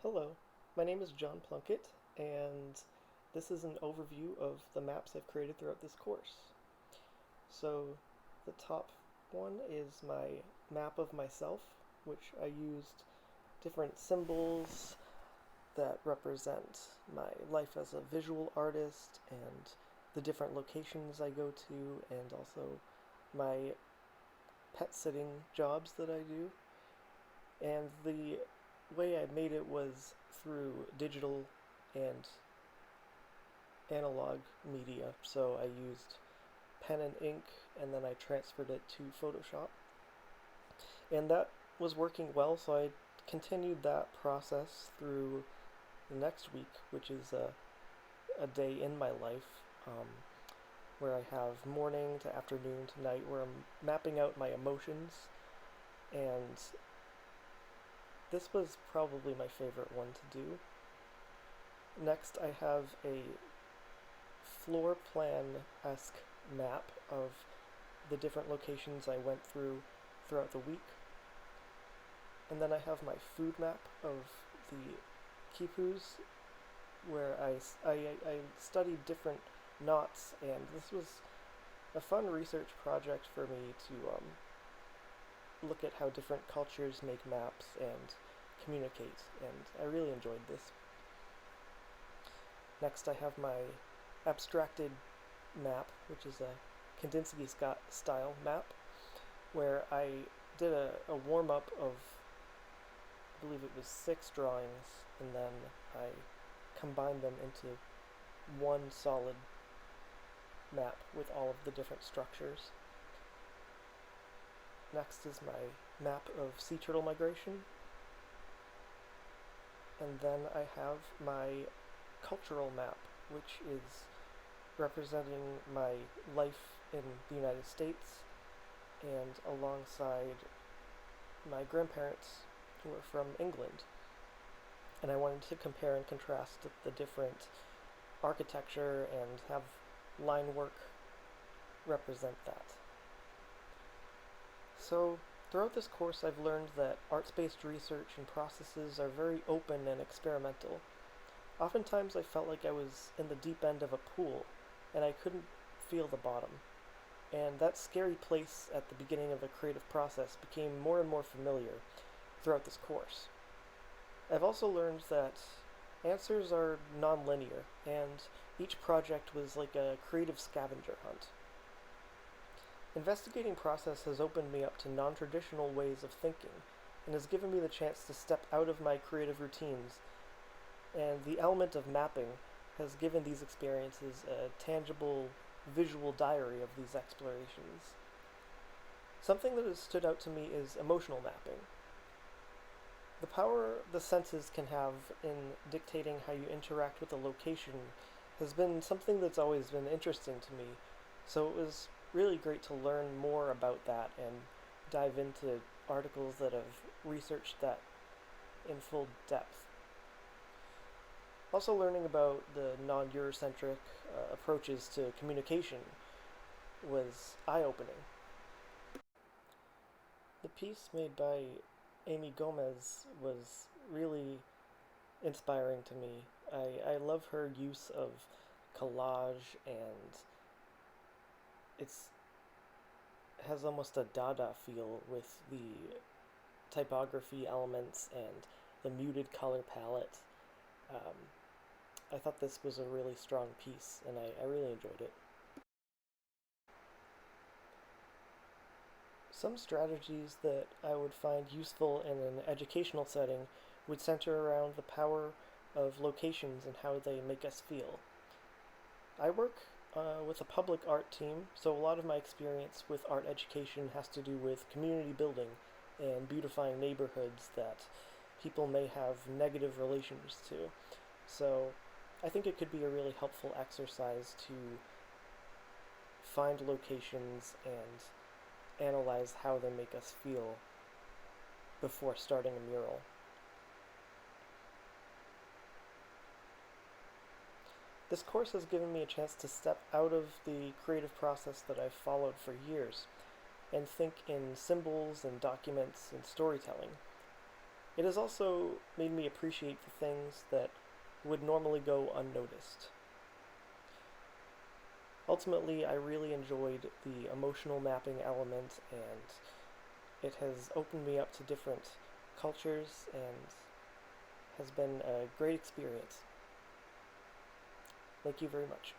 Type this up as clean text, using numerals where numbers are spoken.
Hello, my name is John Plunkett, and this is an overview of the maps I've created throughout this course. So, the top one is my map of myself, which I used different symbols that represent my life as a visual artist and the different locations I go to, and also my pet sitting jobs that I do. And the way I made it was through digital and analog media. So I used pen and ink and then I transferred it to Photoshop. And that was working well, so I continued that process through the next week, which is a day in my life, where I have morning to afternoon to night, where I'm mapping out my emotions. And this was probably my favorite one to do. Next, I have a floor plan-esque map of the different locations I went throughout the week. And then I have my food map of the quipus, where I studied different knots, and this was a fun research project for me to look at how different cultures make maps and communicate, and I really enjoyed this. Next, I have my abstracted map, which is a Kandinsky style map, where I did a warm up of, I believe it was 6 drawings, and then I combined them into one solid map with all of the different structures. Next is my map of sea turtle migration, and then I have my cultural map, which is representing my life in the United States and alongside my grandparents who are from England. And I wanted to compare and contrast the different architecture and have line work represent that. So, throughout this course, I've learned that arts-based research and processes are very open and experimental. Oftentimes, I felt like I was in the deep end of a pool and I couldn't feel the bottom. And that scary place at the beginning of a creative process became more and more familiar throughout this course. I've also learned that answers are non-linear, and each project was like a creative scavenger hunt. Investigating process has opened me up to non-traditional ways of thinking, and has given me the chance to step out of my creative routines, and the element of mapping has given these experiences a tangible visual diary of these explorations. Something that has stood out to me is emotional mapping. The power the senses can have in dictating how you interact with a location has been something that's always been interesting to me, so it was really great to learn more about that and dive into articles that have researched that in full depth. Also, learning about the non Eurocentric approaches to communication was eye opening. The piece made by Amy Gomez was really inspiring to me. I love her use of collage, and it's has almost a Dada feel with the typography elements and the muted color palette. Um, I thought this was a really strong piece, and I really enjoyed it. Some strategies that I would find useful in an educational setting would center around the power of locations and how they make us feel. I work with a public art team, so a lot of my experience with art education has to do with community building and beautifying neighborhoods that people may have negative relations to. So I think it could be a really helpful exercise to find locations and analyze how they make us feel before starting a mural. This course has given me a chance to step out of the creative process that I've followed for years and think in symbols and documents and storytelling. It has also made me appreciate the things that would normally go unnoticed. Ultimately, I really enjoyed the emotional mapping element, and it has opened me up to different cultures and has been a great experience. Thank you very much.